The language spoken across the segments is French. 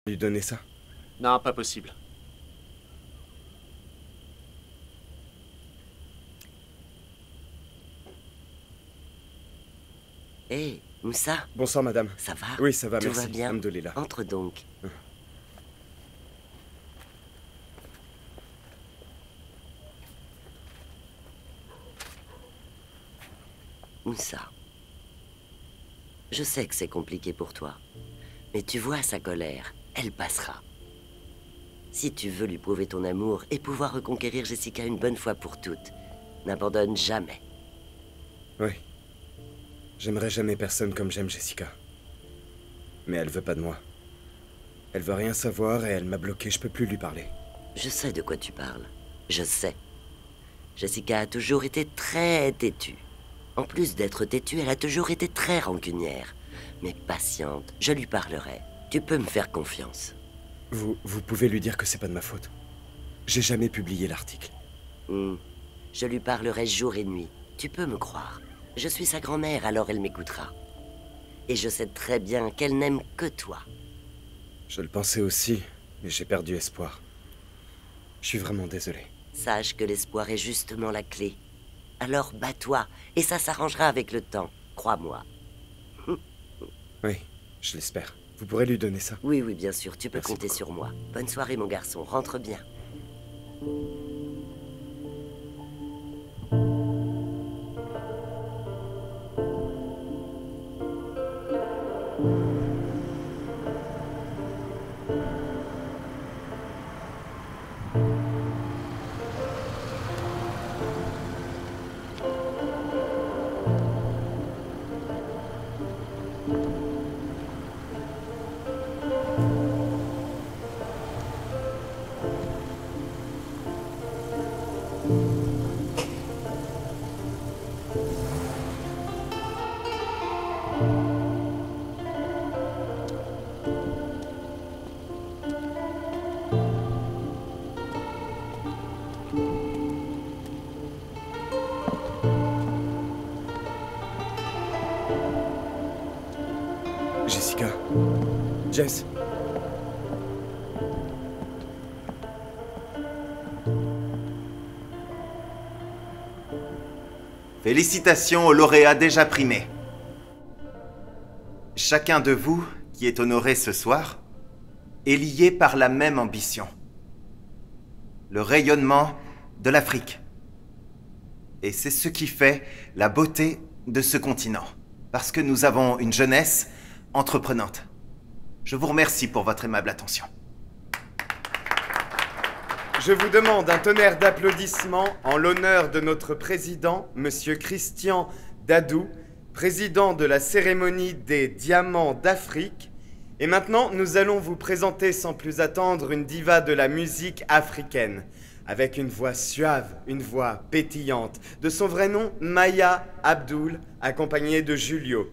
Lui donner ça? Non, pas possible. Hé, Moussa, Bonsoir, madame. ça va? Oui, ça va, Tout merci. va bien? Alhamdoulilah. Entre donc. Moussa, je sais que c'est compliqué pour toi, mais tu vois sa colère, elle passera. Si tu veux lui prouver ton amour et pouvoir reconquérir Jessica une bonne fois pour toutes, n'abandonne jamais. Oui. J'aimerais jamais personne comme j'aime Jessica. Mais elle veut pas de moi. Elle veut rien savoir et elle m'a bloqué, je peux plus lui parler. Je sais de quoi tu parles. Je sais. Jessica a toujours été très têtue. En plus d'être têtue, elle a toujours été très rancunière. Mais patiente, je lui parlerai. Tu peux me faire confiance. Vous pouvez lui dire que c'est pas de ma faute. J'ai jamais publié l'article. Je lui parlerai jour et nuit. Tu peux me croire. Je suis sa grand-mère, alors elle m'écoutera. Et je sais très bien qu'elle n'aime que toi. Je le pensais aussi, mais j'ai perdu espoir. Je suis vraiment désolé. Sache que l'espoir est justement la clé. Alors bats-toi, et ça s'arrangera avec le temps. Crois-moi. Oui, je l'espère. Vous pourrez lui donner ça? Oui, bien sûr, tu peux Merci compter beaucoup. sur moi. Bonne soirée, mon garçon. Rentre bien. Jessica. Jess. Félicitations aux lauréats déjà primés. Chacun de vous, qui est honoré ce soir, est lié par la même ambition. Le rayonnement de l'Afrique. Et c'est ce qui fait la beauté de ce continent. Parce que nous avons une jeunesse entreprenante. Je vous remercie pour votre aimable attention. Je vous demande un tonnerre d'applaudissements en l'honneur de notre président, Monsieur Christian Dadou, président de la cérémonie des Diamants d'Afrique. Et maintenant, nous allons vous présenter sans plus attendre une diva de la musique africaine, avec une voix suave, une voix pétillante. De son vrai nom, Maya Abdoul, accompagnée de Julio.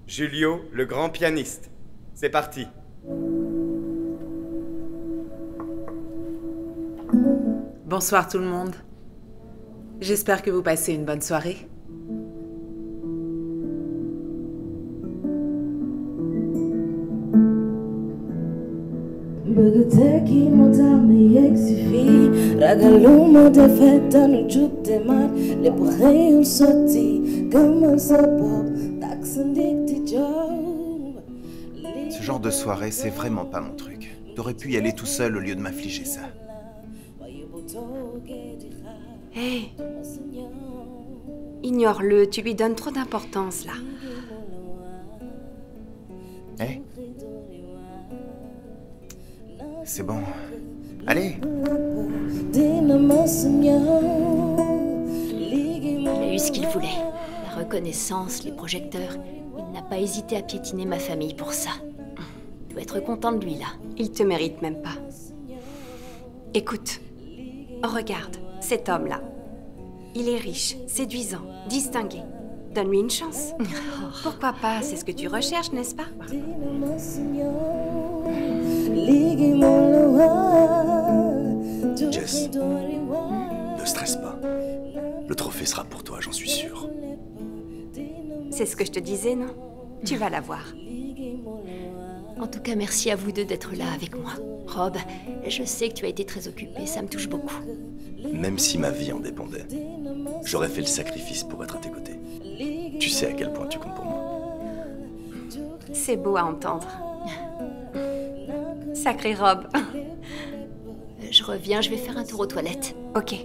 Julio, le grand pianiste. C'est parti. Bonsoir tout le monde. J'espère que vous passez une bonne soirée. Ce genre de soirée, c'est vraiment pas mon truc. T'aurais pu y aller tout seul au lieu de m'infliger ça. Hé, ignore-le, tu lui donnes trop d'importance, là. Eh? C'est bon. Allez! Il a eu ce qu'il voulait. La reconnaissance, les projecteurs. Il n'a pas hésité à piétiner ma famille pour ça. Il doit être content de lui, là. Il te mérite même pas. Écoute, regarde, cet homme-là. Il est riche, séduisant, distingué. Donne-lui une chance. Pourquoi pas? C'est ce que tu recherches, n'est-ce pas? Jess, ne stresse pas. Le trophée sera pour toi, j'en suis sûr. C'est ce que je te disais, non? Tu vas la voir. En tout cas, merci à vous deux d'être là avec moi. Rob, je sais que tu as été très occupé, ça me touche beaucoup. Même si ma vie en dépendait, j'aurais fait le sacrifice pour être à tes côtés. Tu sais à quel point tu comptes pour moi. C'est beau à entendre. Sacré Rob. Je reviens, je vais faire un tour aux toilettes. Ok.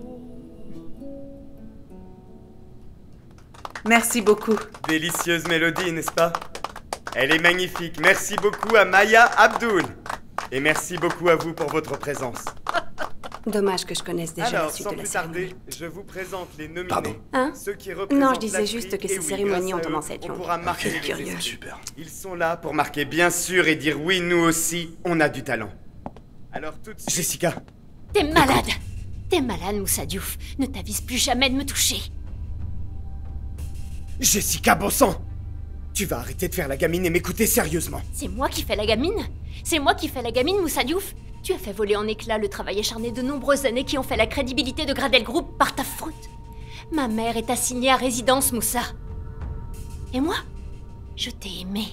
Merci beaucoup. Délicieuse mélodie, n'est-ce pas? Elle est magnifique. Merci beaucoup à Maya Abdul. Et merci beaucoup à vous pour votre présence. Dommage que je connaisse déjà la Alors, suite sans de la plus cérémonie. tarder, je vous présente les nominés. Pardon. Hein? Ceux qui représentent Non, je disais l'Afrique. juste que Et ces oui, cérémonies grâce ont à eux, commencé à être on longues. pourra marquer les Curieux. esprits. Super. Ils sont là pour marquer bien sûr et dire oui, nous aussi, on a du talent. Alors tout de suite... Jessica, T'es malade! T'es malade, Moussa Diouf. Ne t'avise plus jamais de me toucher. Jessica, bon sang! Tu vas arrêter de faire la gamine et m'écouter sérieusement. C'est moi qui fais la gamine? C'est moi qui fais la gamine, Moussa Diouf? Tu as fait voler en éclats le travail acharné de nombreuses années qui ont fait la crédibilité de Gradel Group par ta faute. Ma mère est assignée à résidence, Moussa. Et moi? Je t'ai aimé.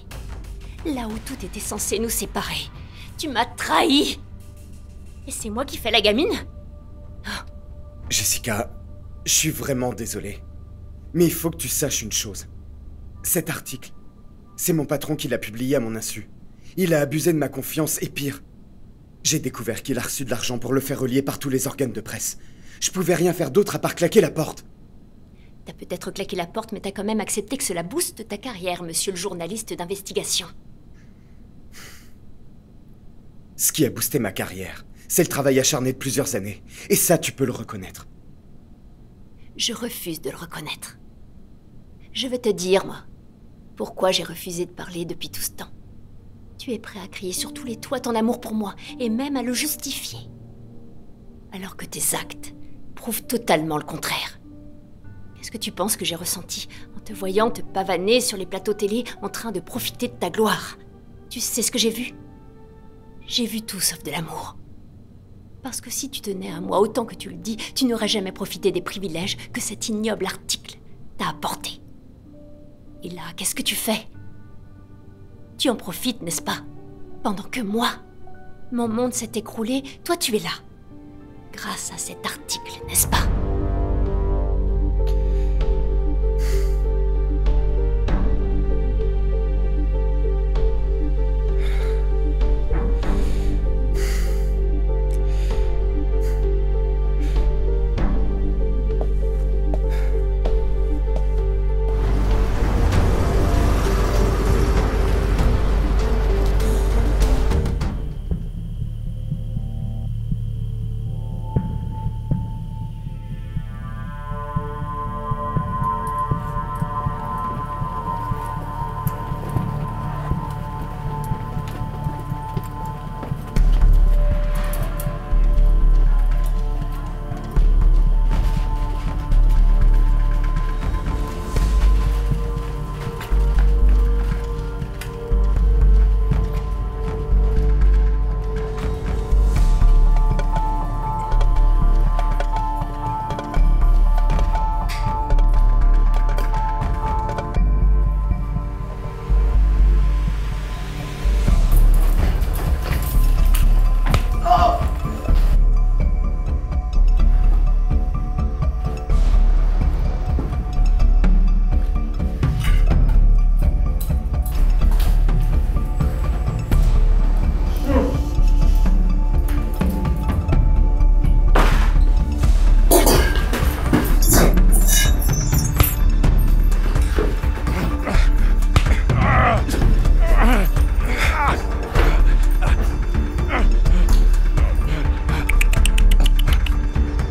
Là où tout était censé nous séparer. Tu m'as trahi. Et c'est moi qui fais la gamine? Jessica, je suis vraiment désolé. Mais il faut que tu saches une chose. Cet article, c'est mon patron qui l'a publié à mon insu. Il a abusé de ma confiance et pire. J'ai découvert qu'il a reçu de l'argent pour le faire relier par tous les organes de presse. Je pouvais rien faire d'autre à part claquer la porte. T'as peut-être claqué la porte, mais t'as quand même accepté que cela booste ta carrière, monsieur le journaliste d'investigation. Ce qui a boosté ma carrière, c'est le travail acharné de plusieurs années. Et ça, tu peux le reconnaître. Je refuse de le reconnaître. Je vais te dire, moi, pourquoi j'ai refusé de parler depuis tout ce temps. Tu es prêt à crier sur tous les toits ton amour pour moi, et même à le justifier. Alors que tes actes prouvent totalement le contraire. Qu'est-ce que tu penses que j'ai ressenti en te voyant te pavaner sur les plateaux télé en train de profiter de ta gloire? Tu sais ce que j'ai vu? J'ai vu tout sauf de l'amour. Parce que si tu tenais à moi autant que tu le dis, tu n'aurais jamais profité des privilèges que cet ignoble article t'a apporté. Et là, qu'est-ce que tu fais? Tu en profites, n'est-ce pas? Pendant que moi, mon monde s'est écroulé, toi tu es là. Grâce à cet article, n'est-ce pas?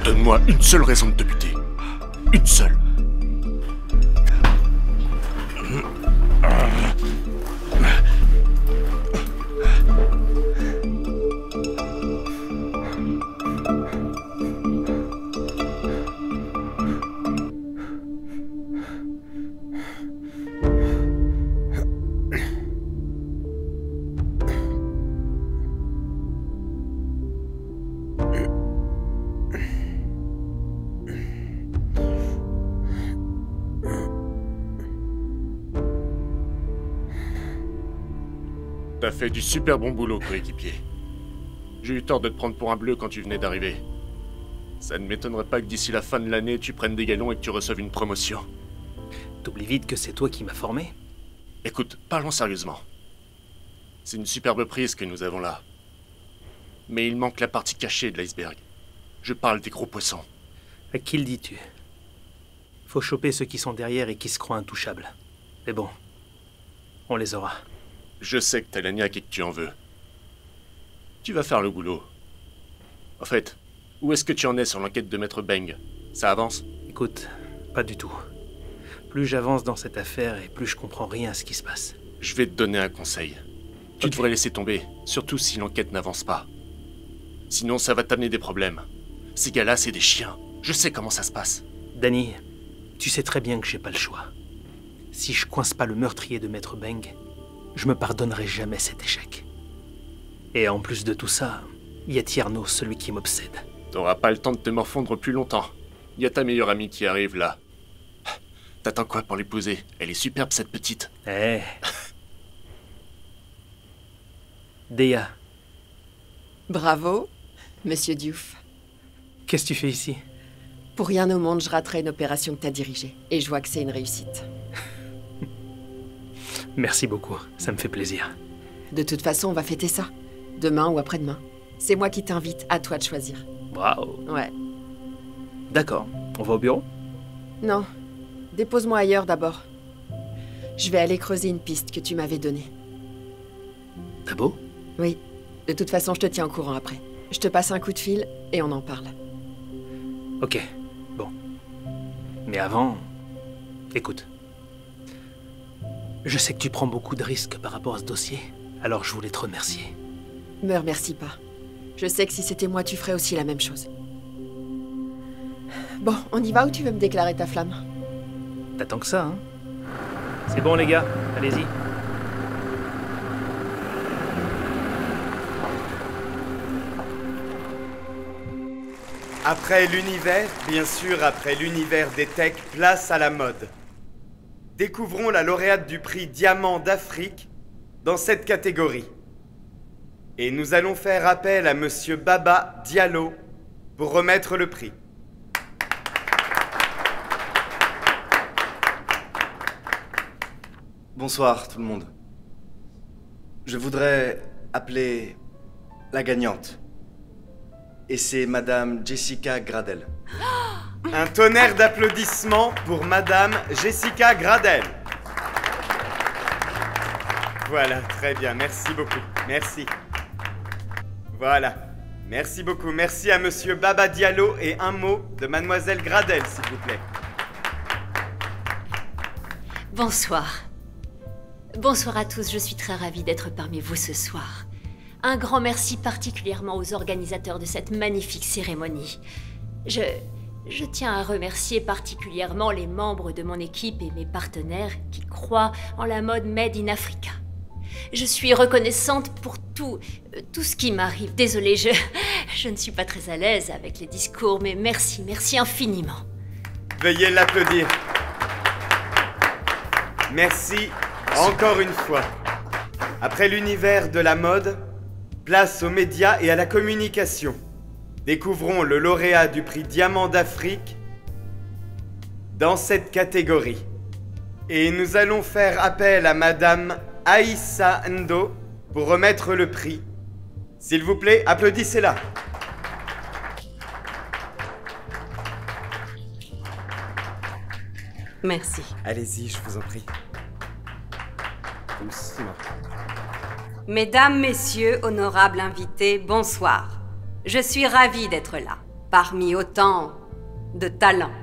Donne-moi une seule raison de te buter. Une seule. T'as fait du super bon boulot, coéquipier. J'ai eu tort de te prendre pour un bleu quand tu venais d'arriver. Ça ne m'étonnerait pas que d'ici la fin de l'année, tu prennes des galons et que tu reçoives une promotion. T'oublies vite que c'est toi qui m'as formé. Écoute, parlons sérieusement. C'est une superbe prise que nous avons là. Mais il manque la partie cachée de l'iceberg. Je parle des gros poissons. À qui le dis-tu? Faut choper ceux qui sont derrière et qui se croient intouchables. Mais bon, on les aura. Je sais que t'as la niaque et que tu en veux. Tu vas faire le boulot. En fait, où est-ce que tu en es sur l'enquête de Maître Beng? Ça avance? Écoute, pas du tout. Plus j'avance dans cette affaire et plus je comprends rien à ce qui se passe. Je vais te donner un conseil. Tu devrais laisser tomber, surtout si l'enquête n'avance pas. Sinon, ça va t'amener des problèmes. Ces gars-là, c'est des chiens. Je sais comment ça se passe. Danny, tu sais très bien que j'ai pas le choix. Si je coince pas le meurtrier de Maître Beng, je me pardonnerai jamais cet échec. Et en plus de tout ça, il y a Tierno, celui qui m'obsède. T'auras pas le temps de te morfondre plus longtemps. Il y a ta meilleure amie qui arrive là. T'attends quoi pour l'épouser? Elle est superbe, cette petite. Eh. Dea. Bravo, Monsieur Diouf. Qu'est-ce que tu fais ici? Pour rien au monde, je raterai une opération que t'as dirigée. Et je vois que c'est une réussite. Merci beaucoup, ça me fait plaisir. De toute façon, on va fêter ça. Demain ou après-demain. C'est moi qui t'invite, à toi de choisir. Waouh. Ouais. D'accord, on va au bureau? Non, dépose-moi ailleurs d'abord. Je vais aller creuser une piste que tu m'avais donnée. T'as beau? Oui. De toute façon, je te tiens au courant après. Je te passe un coup de fil et on en parle. Ok, bon. Mais avant... Écoute. Je sais que tu prends beaucoup de risques par rapport à ce dossier, alors je voulais te remercier. Me remercie pas. Je sais que si c'était moi, tu ferais aussi la même chose. Bon, on y va ou tu veux me déclarer ta flamme? T'attends que ça, hein? C'est bon les gars, allez-y. Après l'univers, bien sûr, après l'univers des techs, place à la mode. Découvrons la lauréate du prix Diamant d'Afrique dans cette catégorie. Et nous allons faire appel à Monsieur Baba Diallo pour remettre le prix. Bonsoir tout le monde. Je voudrais appeler la gagnante. Et c'est Madame Jessica Gradel. Un tonnerre d'applaudissements pour Madame Jessica Gradel. Voilà, très bien, merci beaucoup, merci. Voilà, merci beaucoup, merci à Monsieur Baba Diallo et un mot de Mademoiselle Gradel, s'il vous plaît. Bonsoir. Bonsoir à tous, je suis très ravie d'être parmi vous ce soir. Un grand merci particulièrement aux organisateurs de cette magnifique cérémonie. Je tiens à remercier particulièrement les membres de mon équipe et mes partenaires qui croient en la mode Made in Africa. Je suis reconnaissante pour tout ce qui m'arrive. Désolée, je ne suis pas très à l'aise avec les discours, mais merci infiniment. Veuillez l'applaudir. Merci encore une fois. Après l'univers de la mode, place aux médias et à la communication. Découvrons le lauréat du prix Diamant d'Afrique dans cette catégorie. Et nous allons faire appel à Madame Aïssa Ndo pour remettre le prix. S'il vous plaît, applaudissez-la. Merci. Allez-y, je vous en prie. Mesdames, Messieurs, honorables invités, bonsoir. Je suis ravie d'être là, parmi autant de talents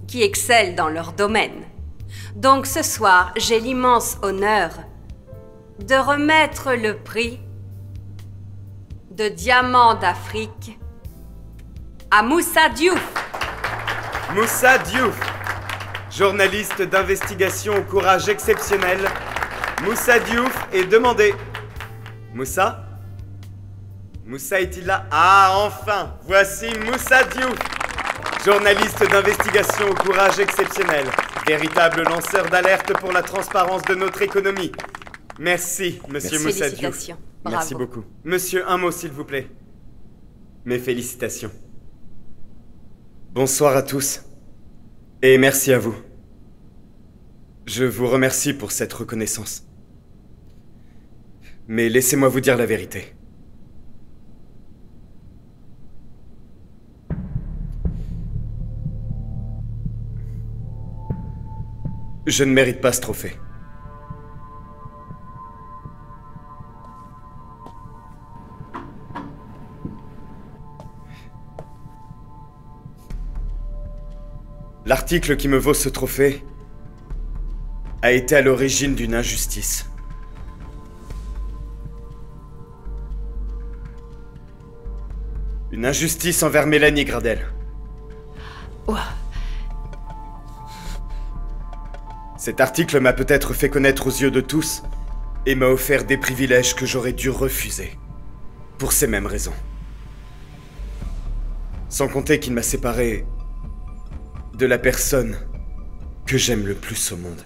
qui excellent dans leur domaine. Donc ce soir, j'ai l'immense honneur de remettre le prix de Diamant d'Afrique à Moussa Diouf. Moussa Diouf, journaliste d'investigation au courage exceptionnel. Moussa Diouf est demandé. Moussa? Moussa est-il là? Ah, enfin! Voici Moussa Diouf, journaliste d'investigation au courage exceptionnel, véritable lanceur d'alerte pour la transparence de notre économie. Merci, monsieur Moussa Diouf. Félicitations. Merci Bravo. beaucoup. Monsieur, un mot s'il vous plaît. Mes félicitations. Bonsoir à tous. Et merci à vous. Je vous remercie pour cette reconnaissance. Mais laissez-moi vous dire la vérité. Je ne mérite pas ce trophée. L'article qui me vaut ce trophée a été à l'origine d'une injustice. Une injustice envers Mélanie Gradel. Oh. Cet article m'a peut-être fait connaître aux yeux de tous et m'a offert des privilèges que j'aurais dû refuser. Pour ces mêmes raisons. Sans compter qu'il m'a séparé de la personne que j'aime le plus au monde.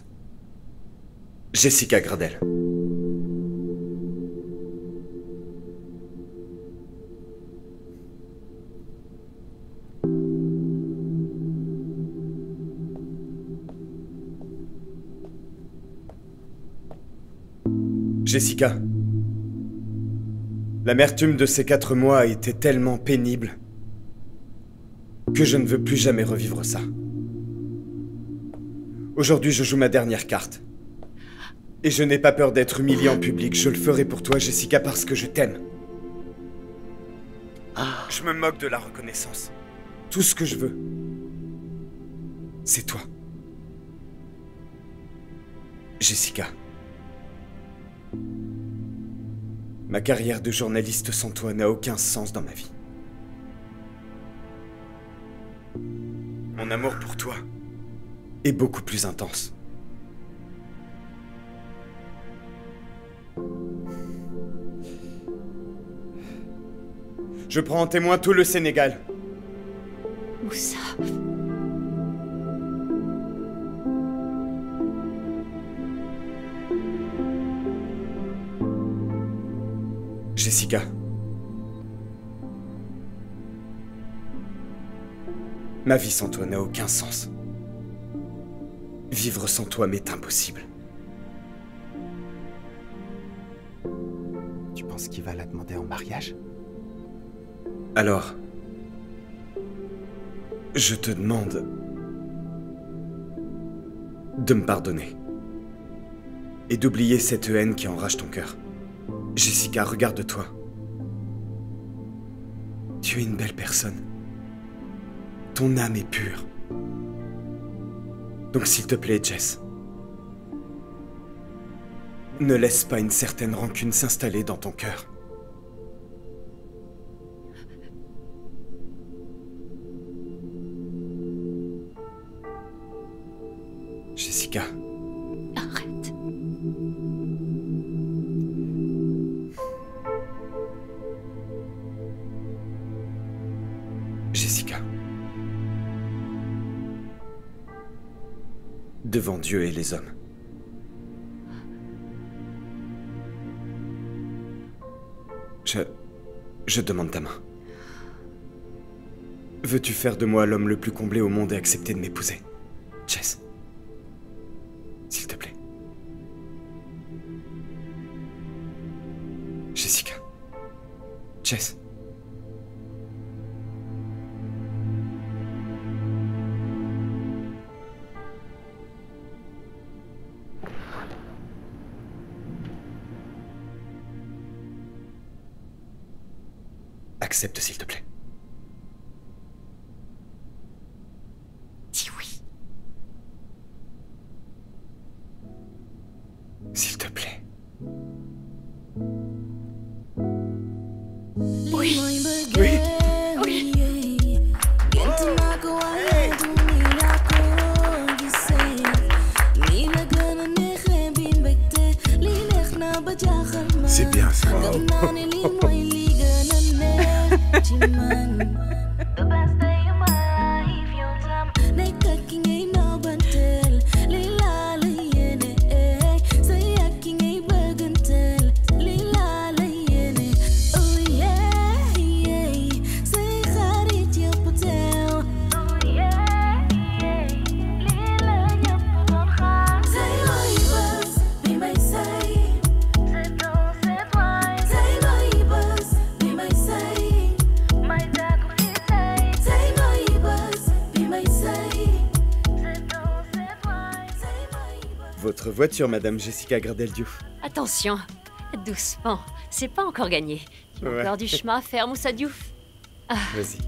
Jessica Gradel. Jessica. L'amertume de ces 4 mois a été tellement pénible que je ne veux plus jamais revivre ça. Aujourd'hui, je joue ma dernière carte. Et je n'ai pas peur d'être humilié en public. Je le ferai pour toi, Jessica, parce que je t'aime. Je me moque de la reconnaissance. Tout ce que je veux, c'est toi. Jessica. Ma carrière de journaliste sans toi n'a aucun sens dans ma vie. Mon amour pour toi est beaucoup plus intense. Je prends en témoin tout le Sénégal. Moussa. Jessica. Ma vie sans toi n'a aucun sens. Vivre sans toi m'est impossible. Tu penses qu'il va la demander en mariage? Alors, je te demande de me pardonner et d'oublier cette haine qui enrage ton cœur. Jessica, regarde-toi. Tu es une belle personne. Ton âme est pure. Donc s'il te plaît, Jess, ne laisse pas une certaine rancune s'installer dans ton cœur. Jessica. Arrête. Jessica. Devant Dieu et les hommes. Je demande ta main. Veux-tu faire de moi l'homme le plus comblé au monde et accepter de m'épouser, Jess? S'il te plaît. Jessica. Jess. Accepte, s'il te plaît. Dis oui. S'il te plaît. Oui. Oui. Oui. C'est bien ça. votre voiture, Madame Jessica Gradel Diouf. Attention, doucement, c'est pas encore gagné. Il y a encore du chemin à faire, Moussa Diouf. Vas-y.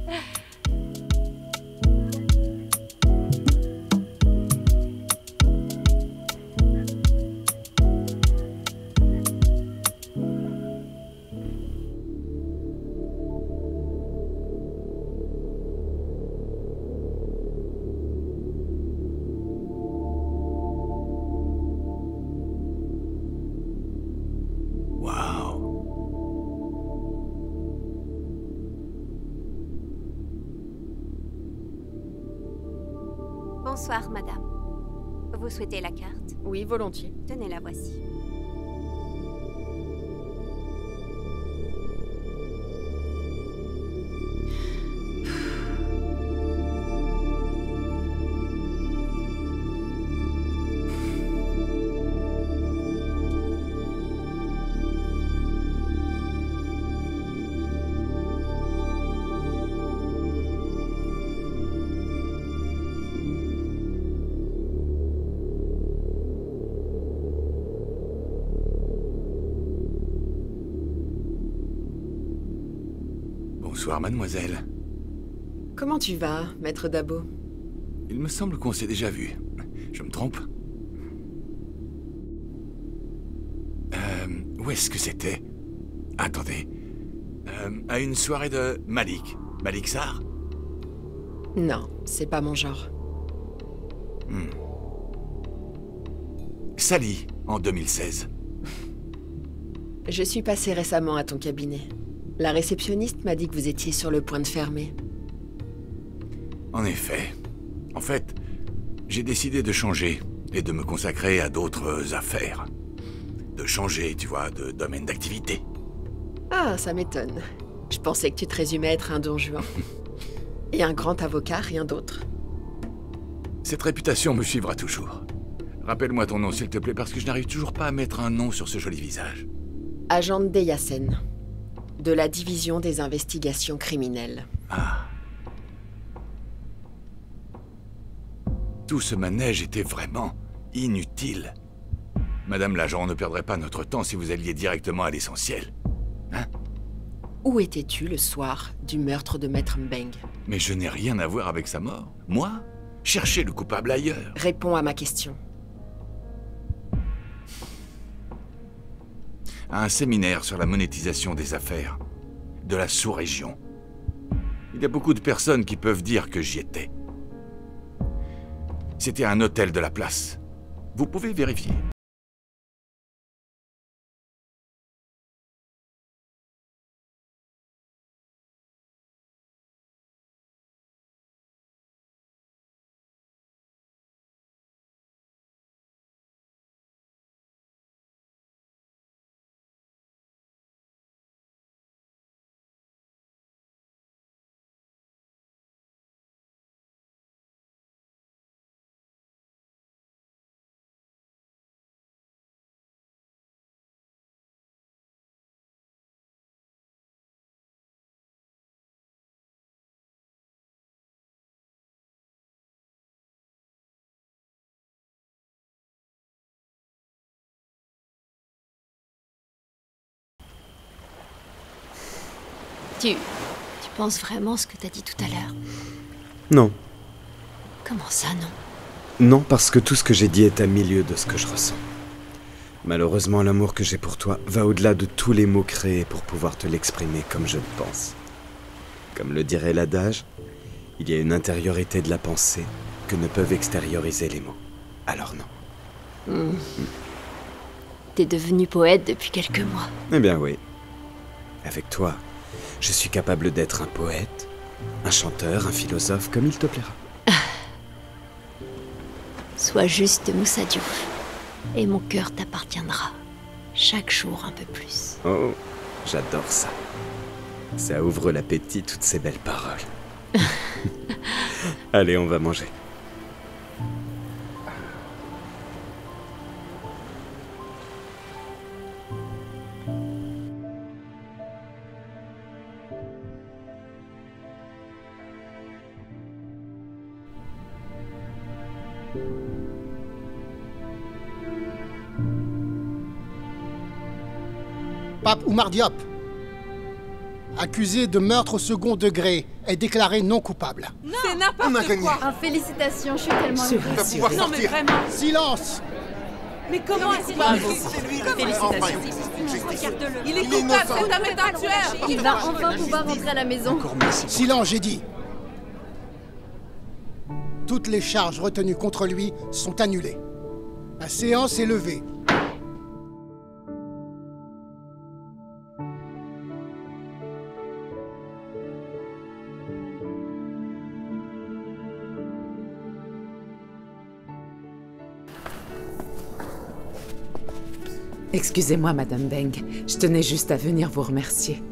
Bonsoir, madame. Vous souhaitez la carte? Oui, volontiers. Tenez, la voici. Bonsoir, mademoiselle. Comment tu vas, maître Dabo? Il me semble qu'on s'est déjà vu. Je me trompe? Où est-ce que c'était? Attendez. À une soirée de Malik. Malik Sarr? Non, c'est pas mon genre. Sally, en 2016. Je suis passé récemment à ton cabinet. La réceptionniste m'a dit que vous étiez sur le point de fermer. En effet. En fait, j'ai décidé de changer et de me consacrer à d'autres affaires. De changer, tu vois, de domaine d'activité. Ah, ça m'étonne. Je pensais que tu te résumais à être un don Juan. Et un grand avocat, rien d'autre. Cette réputation me suivra toujours. Rappelle-moi ton nom, s'il te plaît, parce que je n'arrive toujours pas à mettre un nom sur ce joli visage. Agent Deyassen, de la division des investigations criminelles. Ah. Tout ce manège était vraiment inutile. Madame l'agent, on ne perdrait pas notre temps si vous alliez directement à l'essentiel. Hein? Où étais-tu le soir du meurtre de Maître Mbeng? Mais je n'ai rien à voir avec sa mort. Moi? Chercher le coupable ailleurs. Réponds à ma question. À un séminaire sur la monétisation des affaires de la sous-région. Il y a beaucoup de personnes qui peuvent dire que j'y étais. C'était un hôtel de la place. Vous pouvez vérifier. Tu penses vraiment ce que t'as dit tout à l'heure? Non. Comment ça, non? Non, parce que tout ce que j'ai dit est à milieu de ce que je ressens. Malheureusement, l'amour que j'ai pour toi va au-delà de tous les mots créés pour pouvoir te l'exprimer comme je le pense. Comme le dirait l'adage, il y a une intériorité de la pensée que ne peuvent extérioriser les mots. Alors non. T'es devenu poète depuis quelques mois. Eh bien oui. Avec toi, je suis capable d'être un poète, un chanteur, un philosophe, comme il te plaira. Sois juste Moussa Diouf, et mon cœur t'appartiendra. Chaque jour un peu plus. Oh, j'adore ça. Ça ouvre l'appétit, toutes ces belles paroles. Allez, on va manger. Pape Oumar Diop, accusé de meurtre au second degré, est déclaré non coupable. C'est n'importe quoi. Félicitations, je suis tellement heureuse. Non mais vraiment. Silence. Mais comment est-ce qu'il Félicitations. Il est coupable, cet homme est un tueur. Il va enfin pouvoir rentrer à la maison. Silence, j'ai dit. Toutes les charges retenues contre lui sont annulées. La séance est levée. Excusez-moi, Madame Beng, je tenais juste à venir vous remercier.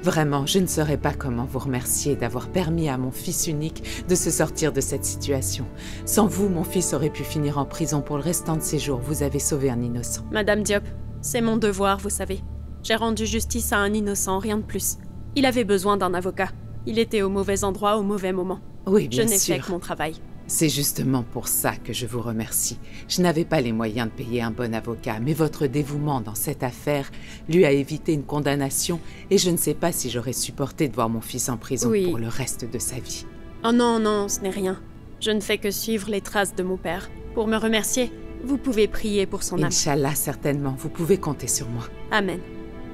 Vraiment, je ne saurais pas comment vous remercier d'avoir permis à mon fils unique de se sortir de cette situation. Sans vous, mon fils aurait pu finir en prison pour le restant de ses jours. Vous avez sauvé un innocent. Madame Diop, c'est mon devoir, vous savez. J'ai rendu justice à un innocent, rien de plus. Il avait besoin d'un avocat. Il était au mauvais endroit au mauvais moment. Oui, bien sûr. Je n'ai fait que mon travail. C'est justement pour ça que je vous remercie. Je n'avais pas les moyens de payer un bon avocat, mais votre dévouement dans cette affaire lui a évité une condamnation et je ne sais pas si j'aurais supporté de voir mon fils en prison pour le reste de sa vie. Oh non, non, ce n'est rien. Je ne fais que suivre les traces de mon père. Pour me remercier, vous pouvez prier pour son âme. Inch'Allah, certainement. Vous pouvez compter sur moi. Amen.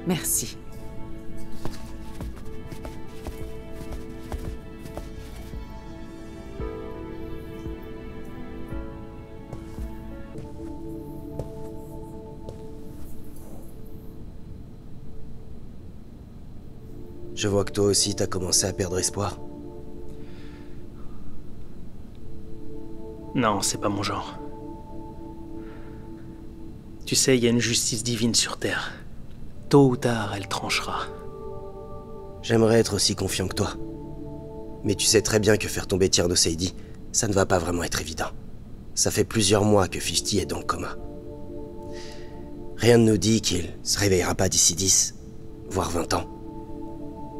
Merci. Je vois que toi aussi t'as commencé à perdre espoir. Non, c'est pas mon genre. Tu sais, il y a une justice divine sur Terre. Tôt ou tard, elle tranchera. J'aimerais être aussi confiant que toi. Mais tu sais très bien que faire tomber Tierno Seydi, ça ne va pas vraiment être évident. Ça fait plusieurs mois que 50 est dans le coma. Rien ne nous dit qu'il se réveillera pas d'ici 10, voire 20 ans.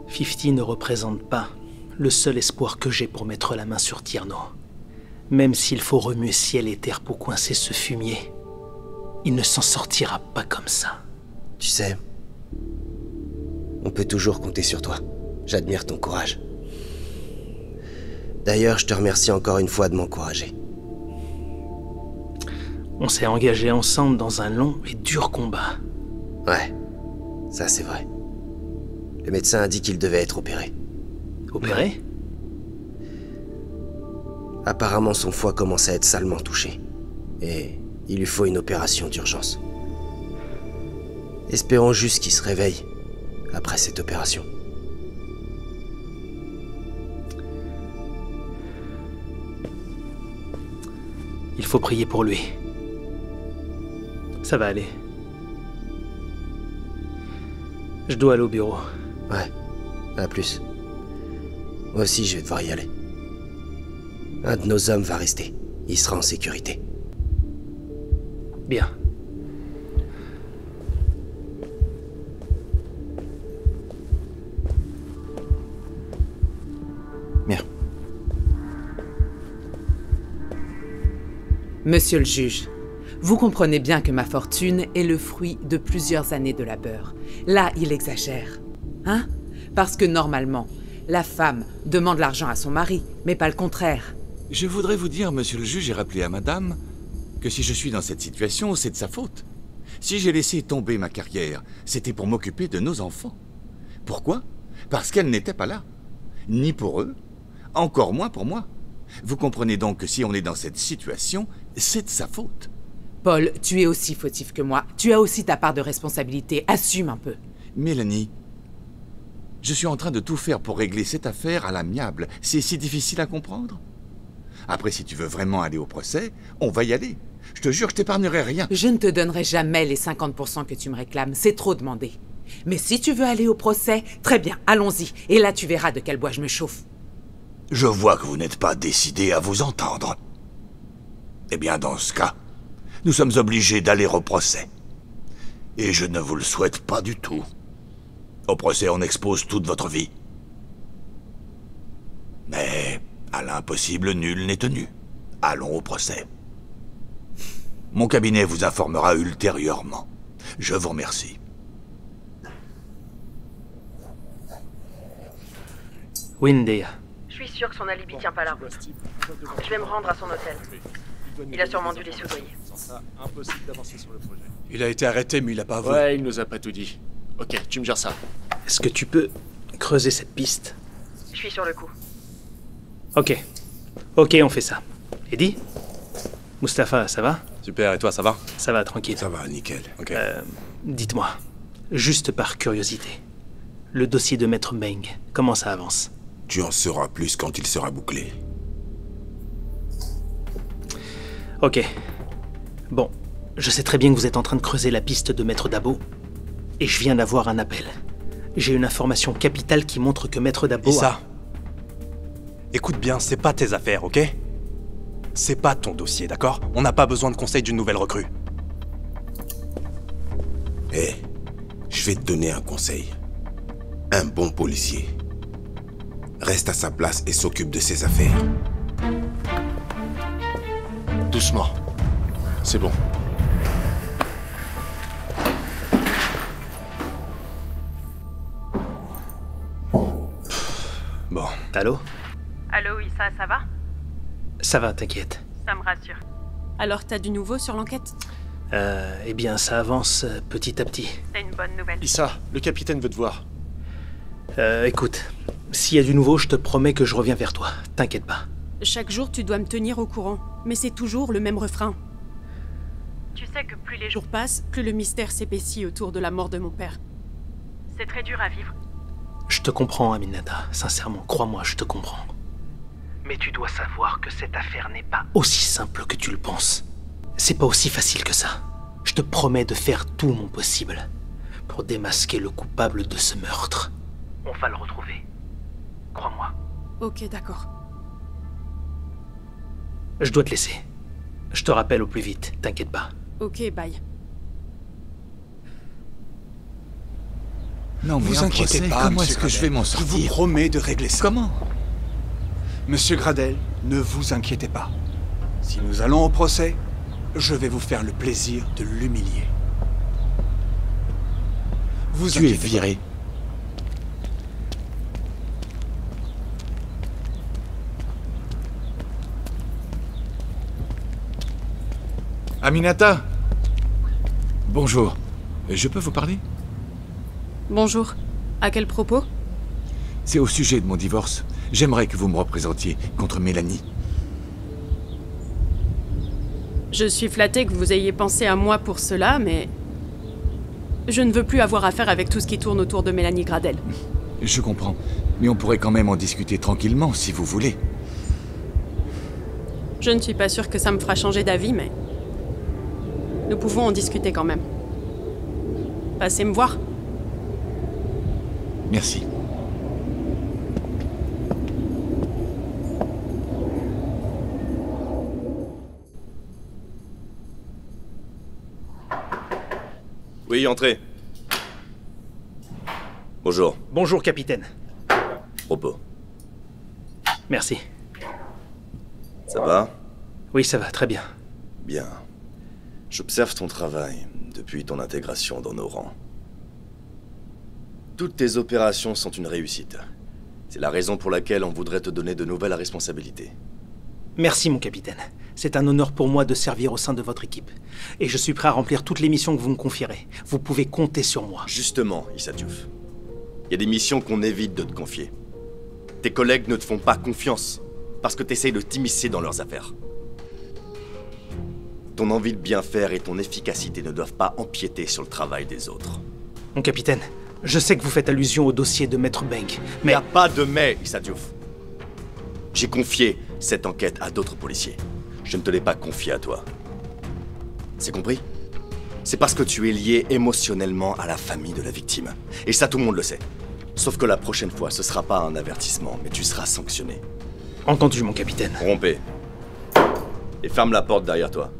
50 ne représente pas le seul espoir que j'ai pour mettre la main sur Tierno. Même s'il faut remuer ciel et terre pour coincer ce fumier, il ne s'en sortira pas comme ça. Tu sais, on peut toujours compter sur toi. J'admire ton courage. D'ailleurs, je te remercie encore une fois de m'encourager. On s'est engagés ensemble dans un long et dur combat. Ouais, ça c'est vrai. Le médecin a dit qu'il devait être opéré. Opéré ? Apparemment, son foie commence à être salement touché. Et il lui faut une opération d'urgence. Espérons juste qu'il se réveille après cette opération. Il faut prier pour lui. Ça va aller. Je dois aller au bureau. Ouais, à plus. Moi aussi, je vais devoir y aller. Un de nos hommes va rester. Il sera en sécurité. Bien. Bien. Monsieur le juge, vous comprenez bien que ma fortune est le fruit de plusieurs années de labeur. Là, il exagère. Hein? Parce que normalement, la femme demande l'argent à son mari, mais pas le contraire. Je voudrais vous dire, monsieur le juge, et rappeler à madame, que si je suis dans cette situation, c'est de sa faute. Si j'ai laissé tomber ma carrière, c'était pour m'occuper de nos enfants. Pourquoi? Parce qu'elle n'était pas là. Ni pour eux, encore moins pour moi. Vous comprenez donc que si on est dans cette situation, c'est de sa faute. Paul, tu es aussi fautif que moi. Tu as aussi ta part de responsabilité. Assume un peu. Mélanie, je suis en train de tout faire pour régler cette affaire à l'amiable. C'est si difficile à comprendre? Après, si tu veux vraiment aller au procès, on va y aller. Je te jure, je t'épargnerai rien. Je ne te donnerai jamais les 50% que tu me réclames. C'est trop demandé. Mais si tu veux aller au procès, très bien, allons-y. Et là, tu verras de quel bois je me chauffe. Je vois que vous n'êtes pas décidé à vous entendre. Eh bien, dans ce cas, nous sommes obligés d'aller au procès. Et je ne vous le souhaite pas du tout. Au procès, on expose toute votre vie. Mais à l'impossible, nul n'est tenu. Allons au procès. Mon cabinet vous informera ultérieurement. Je vous remercie. Oui, Ndeya. Je suis sûre que son alibi tient pas la route. Je vais me rendre à son hôtel. Il a sûrement dû les soudoyer. Il a été arrêté, mais il a pas avoué. Ouais, il nous a pas tout dit. Ok, tu me gères ça. Est-ce que tu peux creuser cette piste? Je suis sur le coup. Ok. Ok, on fait ça. Eddie? Mustapha, ça va? Super, et toi, ça va? Ça va, tranquille. Ça va, nickel. Ok. Dites-moi, juste par curiosité, le dossier de Maître Beng, comment ça avance? Tu en sauras plus quand il sera bouclé. Ok. Bon, je sais très bien que vous êtes en train de creuser la piste de Maître Dabo, et je viens d'avoir un appel. J'ai une information capitale qui montre que Maître Dabo Issa, écoute bien, c'est pas tes affaires, ok? C'est pas ton dossier, d'accord? On n'a pas besoin de conseils d'une nouvelle recrue. Hé, je vais te donner un conseil. Un bon policier reste à sa place et s'occupe de ses affaires. Doucement. C'est bon. Bon. Allô? Allô, Issa, ça va? Ça va, t'inquiète. Ça me rassure. Alors, t'as du nouveau sur l'enquête? Eh bien, ça avance petit à petit. C'est une bonne nouvelle. Issa, le capitaine veut te voir. Écoute, s'il y a du nouveau, je te promets que je reviens vers toi. T'inquiète pas. Chaque jour, tu dois me tenir au courant. Mais c'est toujours le même refrain. Tu sais que plus les jours passent, plus le mystère s'épaissit autour de la mort de mon père. C'est très dur à vivre. Je te comprends, Aminata. Sincèrement, crois-moi, je te comprends. Mais tu dois savoir que cette affaire n'est pas aussi simple que tu le penses. C'est pas aussi facile que ça. Je te promets de faire tout mon possible pour démasquer le coupable de ce meurtre. On va le retrouver. Crois-moi. Ok, d'accord. Je dois te laisser. Je te rappelle au plus vite, t'inquiète pas. Ok, bye. Non, mais vous inquiétez pas, comment est-ce que je vais m'en sortir? Je vous promets de régler ça. Comment? Monsieur Gradel, ne vous inquiétez pas. Si nous allons au procès, je vais vous faire le plaisir de l'humilier. Tu es viré. Aminata. Bonjour. Je peux vous parler? Bonjour. À quel propos? C'est au sujet de mon divorce. J'aimerais que vous me représentiez contre Mélanie. Je suis flattée que vous ayez pensé à moi pour cela, mais... je ne veux plus avoir affaire avec tout ce qui tourne autour de Mélanie Gradel. Je comprends. Mais on pourrait quand même en discuter tranquillement, si vous voulez. Je ne suis pas sûre que ça me fera changer d'avis, mais... nous pouvons en discuter quand même. Passez me voir. Merci. Oui, entrez. Bonjour. Bonjour, capitaine. Propos. Merci. Ça va? Oui, ça va, très bien. Bien. J'observe ton travail depuis ton intégration dans nos rangs. Toutes tes opérations sont une réussite. C'est la raison pour laquelle on voudrait te donner de nouvelles responsabilités. Merci, mon capitaine. C'est un honneur pour moi de servir au sein de votre équipe. Et je suis prêt à remplir toutes les missions que vous me confierez. Vous pouvez compter sur moi. Justement, Issa Diouf. Il y a des missions qu'on évite de te confier. Tes collègues ne te font pas confiance parce que tu essayes de t'immiscer dans leurs affaires. Ton envie de bien faire et ton efficacité ne doivent pas empiéter sur le travail des autres. Mon capitaine, je sais que vous faites allusion au dossier de Maître Beng, mais... Il n'y a pas de mais, Issa Diouf. J'ai confié cette enquête à d'autres policiers. Je ne te l'ai pas confiée à toi. C'est compris? C'est parce que tu es lié émotionnellement à la famille de la victime. Et ça, tout le monde le sait. Sauf que la prochaine fois, ce sera pas un avertissement, mais tu seras sanctionné. Entendu, mon capitaine. Rompez. Et ferme la porte derrière toi.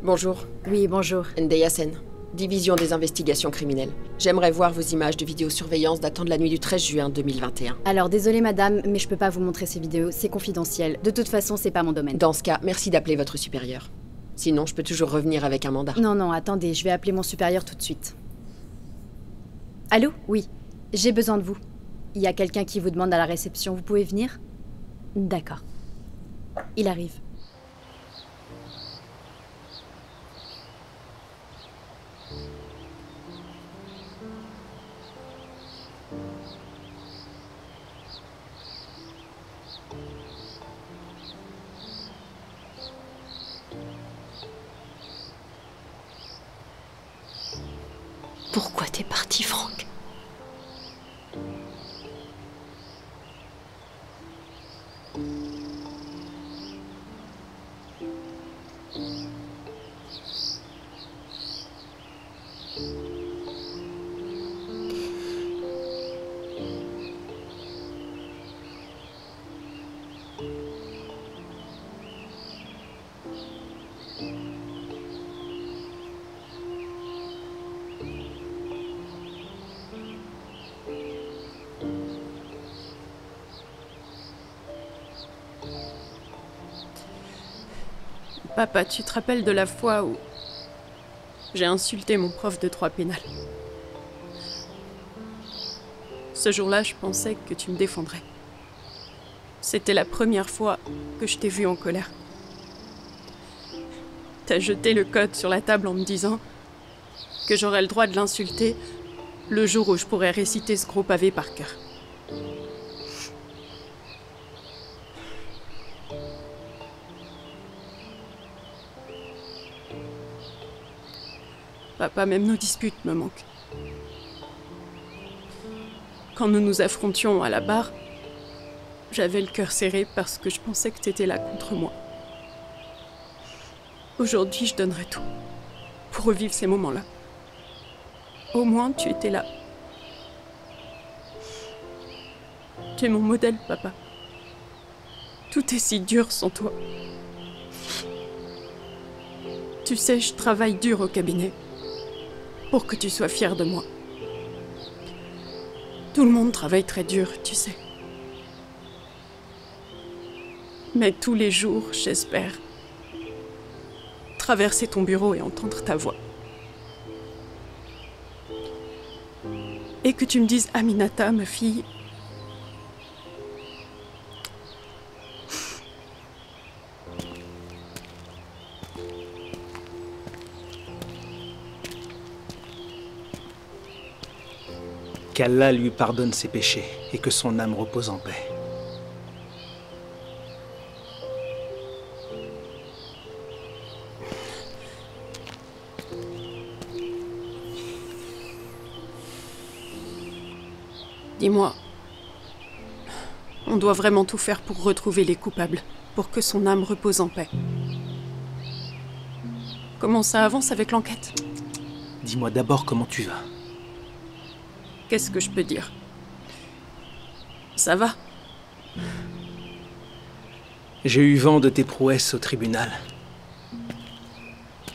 Bonjour. Oui, bonjour. Ndeya Sen. Division des investigations criminelles. J'aimerais voir vos images de vidéosurveillance datant de la nuit du 13 juin 2021. Alors désolé madame, mais je peux pas vous montrer ces vidéos, c'est confidentiel. De toute façon, c'est pas mon domaine. Dans ce cas, merci d'appeler votre supérieur. Sinon, je peux toujours revenir avec un mandat. Non, attendez, je vais appeler mon supérieur tout de suite. Allô? Oui, j'ai besoin de vous. Il y a quelqu'un qui vous demande à la réception, vous pouvez venir? D'accord. Il arrive. Pourquoi t'es parti, Franck? Papa, tu te rappelles de la fois où j'ai insulté mon prof de droit pénal? Ce jour-là, je pensais que tu me défendrais. C'était la première fois que je t'ai vu en colère. T'as jeté le code sur la table en me disant que j'aurais le droit de l'insulter le jour où je pourrais réciter ce gros pavé par cœur. Papa, même nos disputes me manquent. Quand nous nous affrontions à la barre, j'avais le cœur serré parce que je pensais que t'étais là contre moi. Aujourd'hui, je donnerais tout pour revivre ces moments-là. Au moins, tu étais là. Tu es mon modèle, papa. Tout est si dur sans toi. Tu sais, je travaille dur au cabinet pour que tu sois fier de moi. Tout le monde travaille très dur, tu sais. Mais tous les jours, j'espère traverser ton bureau et entendre ta voix. Et que tu me dises, Aminata, ma fille, qu'Allah lui pardonne ses péchés et que son âme repose en paix. Dis-moi, on doit vraiment tout faire pour retrouver les coupables, pour que son âme repose en paix. Comment ça avance avec l'enquête? Dis-moi d'abord comment tu vas. Qu'est-ce que je peux dire? Ça va? J'ai eu vent de tes prouesses au tribunal.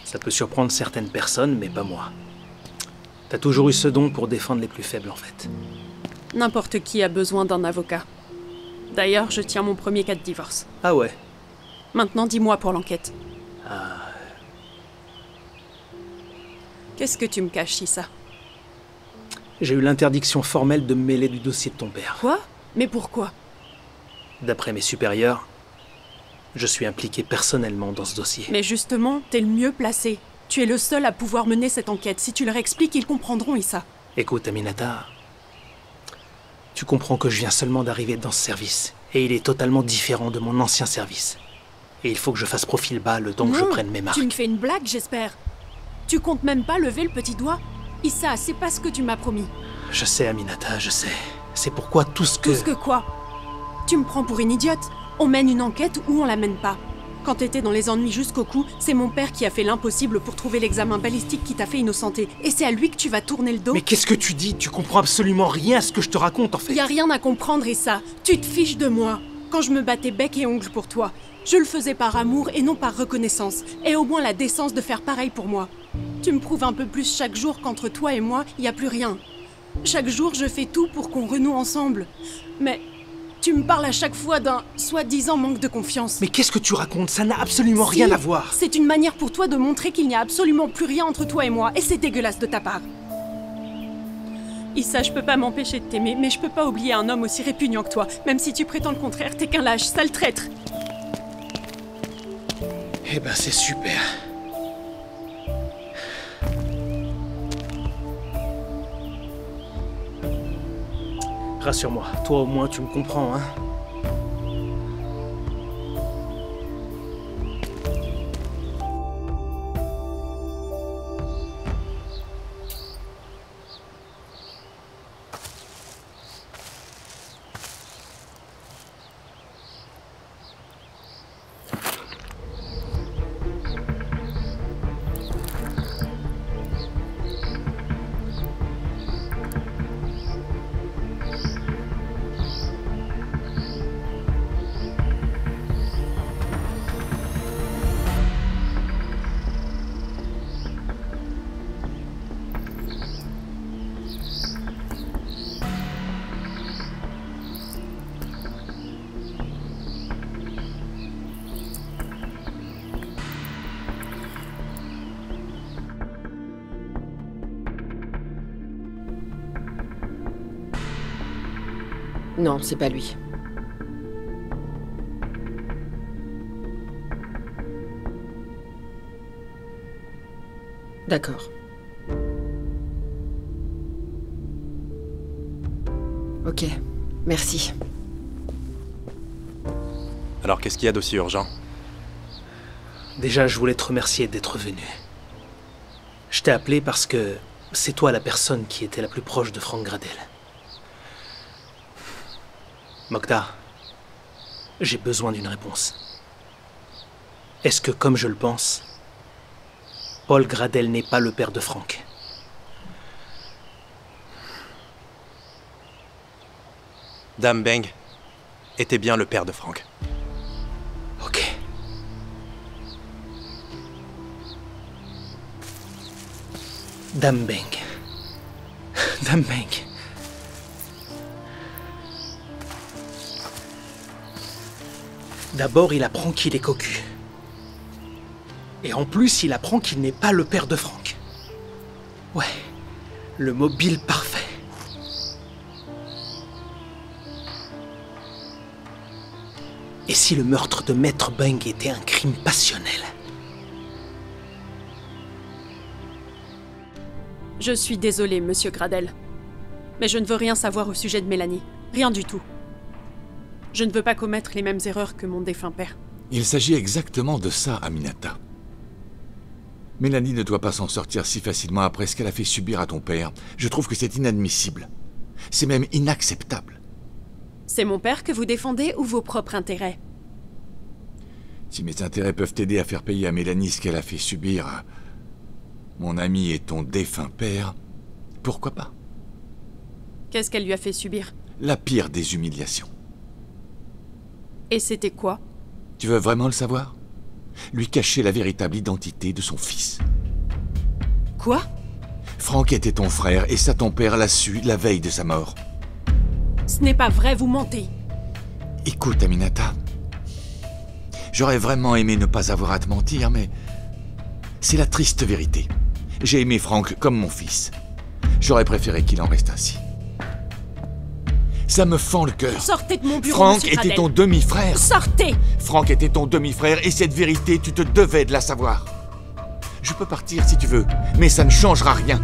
Ça peut surprendre certaines personnes, mais pas moi. T'as toujours eu ce don pour défendre les plus faibles, en fait. N'importe qui a besoin d'un avocat. D'ailleurs, je tiens mon premier cas de divorce. Ah ouais? Maintenant, dis-moi pour l'enquête. Ah... Qu'est-ce que tu me caches, Issa? J'ai eu l'interdiction formelle de me mêler du dossier de ton père. Quoi? Mais pourquoi? D'après mes supérieurs, je suis impliqué personnellement dans ce dossier. Mais justement, t'es le mieux placé. Tu es le seul à pouvoir mener cette enquête. Si tu leur expliques, ils comprendront, Issa. Écoute, Aminata, tu comprends que je viens seulement d'arriver dans ce service. Et il est totalement différent de mon ancien service. Et il faut que je fasse profil bas le temps que je prenne mes marques. Tu me fais une blague, j'espère. Tu comptes même pas lever le petit doigt? Issa, c'est pas ce que tu m'as promis. Je sais, Aminata, je sais. C'est pourquoi tout ce que... Tout ce que quoi? Tu me prends pour une idiote? On mène une enquête ou on la mène pas? Quand t'étais dans les ennuis jusqu'au cou, c'est mon père qui a fait l'impossible pour trouver l'examen balistique qui t'a fait innocenter. Et c'est à lui que tu vas tourner le dos? Mais qu'est-ce que tu dis? Tu comprends absolument rien à ce que je te raconte, en fait. Y a rien à comprendre, Issa. Tu te fiches de moi. Quand je me battais bec et ongles pour toi, je le faisais par amour et non par reconnaissance. Et au moins la décence de faire pareil pour moi. Tu me prouves un peu plus chaque jour qu'entre toi et moi, il n'y a plus rien. Chaque jour, je fais tout pour qu'on renoue ensemble. Mais tu me parles à chaque fois d'un soi-disant manque de confiance. Mais qu'est-ce que tu racontes? Ça n'a absolument rien à voir. C'est une manière pour toi de montrer qu'il n'y a absolument plus rien entre toi et moi, et c'est dégueulasse de ta part. Issa, je peux pas m'empêcher de t'aimer, mais je peux pas oublier un homme aussi répugnant que toi. Même si tu prétends le contraire, t'es qu'un lâche, sale traître. Eh ben, c'est super. Rassure-moi, toi au moins tu me comprends, hein? Non, c'est pas lui. D'accord. Ok, merci. Alors qu'est-ce qu'il y a d'aussi urgent? Déjà, je voulais te remercier d'être venu. Je t'ai appelé parce que c'est toi la personne qui était la plus proche de Frank Gradel. Mokhtar, j'ai besoin d'une réponse. Est-ce que, comme je le pense, Paul Gradel n'est pas le père de Frank? Dame Beng était bien le père de Frank. Ok. Dame Beng. Dame Beng. D'abord, il apprend qu'il est cocu. Et en plus, il apprend qu'il n'est pas le père de Frank. Ouais, le mobile parfait. Et si le meurtre de Maître Beng était un crime passionnel? Je suis désolée, Monsieur Gradel. Mais je ne veux rien savoir au sujet de Mélanie. Rien du tout. Je ne veux pas commettre les mêmes erreurs que mon défunt père. Il s'agit exactement de ça, Aminata. Mélanie ne doit pas s'en sortir si facilement après ce qu'elle a fait subir à ton père. Je trouve que c'est inadmissible. C'est même inacceptable. C'est mon père que vous défendez ou vos propres intérêts? Si mes intérêts peuvent t'aider à faire payer à Mélanie ce qu'elle a fait subir à mon ami et ton défunt père, pourquoi pas? Qu'est-ce qu'elle lui a fait subir? La pire des humiliations. Et c'était quoi? Tu veux vraiment le savoir? Lui cacher la véritable identité de son fils. Quoi? Frank était ton frère et ça ton père l'a su la veille de sa mort. Ce n'est pas vrai, vous mentez. Écoute, Aminata. J'aurais vraiment aimé ne pas avoir à te mentir, mais c'est la triste vérité. J'ai aimé Frank comme mon fils. J'aurais préféré qu'il en reste ainsi. Ça me fend le cœur. Sortez de mon bureau, Frank Monsieur était Gradel. ton demi-frère. Sortez! Frank était ton demi-frère et cette vérité, tu te devais de la savoir. Je peux partir si tu veux, mais ça ne changera rien.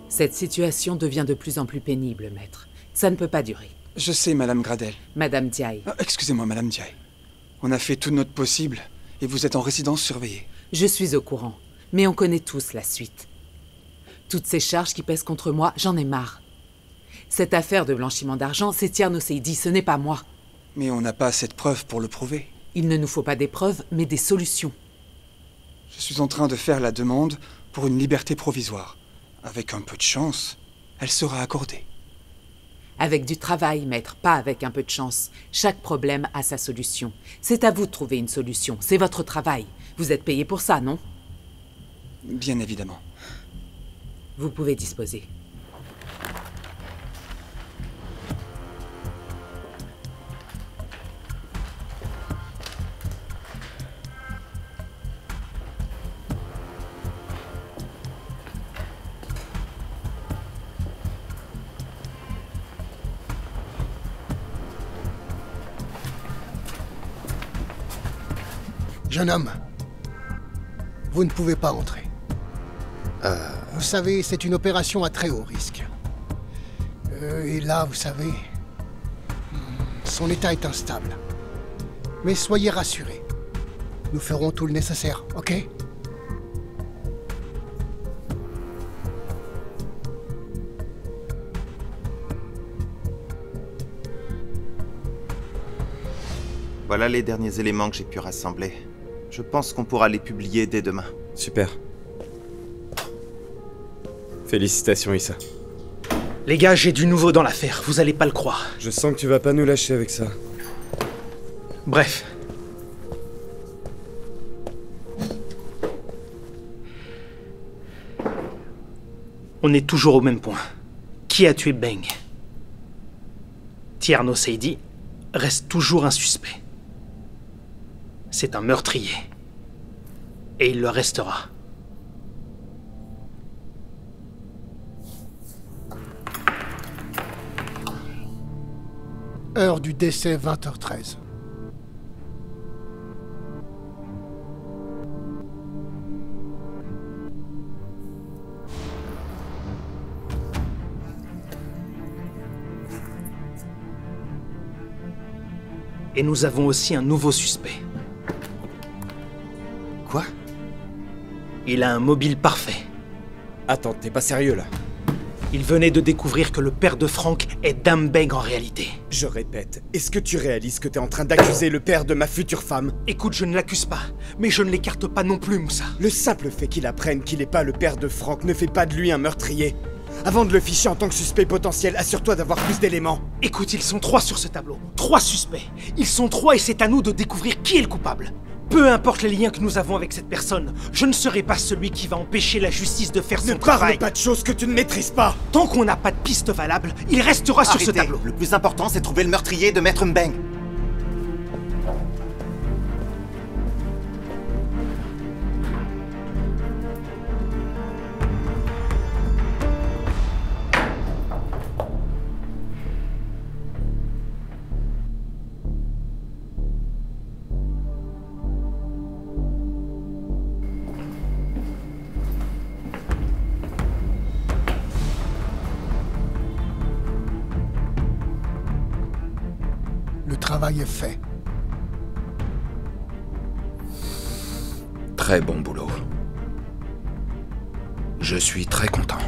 Cette situation devient de plus en plus pénible, maître. Ça ne peut pas durer. Je sais, Madame Gradel. Madame Diaye. Excusez-moi, Madame Diaye. On a fait tout notre possible et vous êtes en résidence surveillée. Je suis au courant, mais on connaît tous la suite. Toutes ces charges qui pèsent contre moi, j'en ai marre. Cette affaire de blanchiment d'argent, c'est Tierno Seydi, ce n'est pas moi. Mais on n'a pas assez de preuves pour le prouver. Il ne nous faut pas des preuves, mais des solutions. Je suis en train de faire la demande pour une liberté provisoire. Avec un peu de chance, elle sera accordée. Avec du travail, maître, pas avec un peu de chance. Chaque problème a sa solution. C'est à vous de trouver une solution. C'est votre travail. Vous êtes payé pour ça, non? Bien évidemment. Vous pouvez disposer. Jeune homme, vous ne pouvez pas entrer. Vous savez, c'est une opération à très haut risque. Et là, vous savez, son état est instable. Mais soyez rassurés. Nous ferons tout le nécessaire, ok? Voilà les derniers éléments que j'ai pu rassembler. Je pense qu'on pourra les publier dès demain. Super. Félicitations, Issa. Les gars, j'ai du nouveau dans l'affaire, vous allez pas le croire. Je sens que tu vas pas nous lâcher avec ça. Bref. On est toujours au même point. Qui a tué Beng? Tierno Seydi reste toujours un suspect. C'est un meurtrier. Et il le restera. Heure du décès, 20h13. Et nous avons aussi un nouveau suspect. Quoi? Il a un mobile parfait. Attends, t'es pas sérieux là? Il venait de découvrir que le père de Frank est Dame Beng en réalité. Je répète, est-ce que tu réalises que t'es en train d'accuser le père de ma future femme? Écoute, je ne l'accuse pas, mais je ne l'écarte pas non plus, Moussa. Le simple fait qu'il apprenne qu'il n'est pas le père de Frank ne fait pas de lui un meurtrier. Avant de le ficher en tant que suspect potentiel, assure-toi d'avoir plus d'éléments. Écoute, ils sont 3 sur ce tableau. 3 suspects. Ils sont 3 et c'est à nous de découvrir qui est le coupable. Peu importe les liens que nous avons avec cette personne, je ne serai pas celui qui va empêcher la justice de faire son travail. Ne parle pas de choses que tu ne maîtrises pas. Tant qu'on n'a pas de piste valable, il restera sur ce tableau. Le plus important, c'est trouver le meurtrier de Maître Mbeng. Le travail est fait. Très bon boulot. Je suis très content.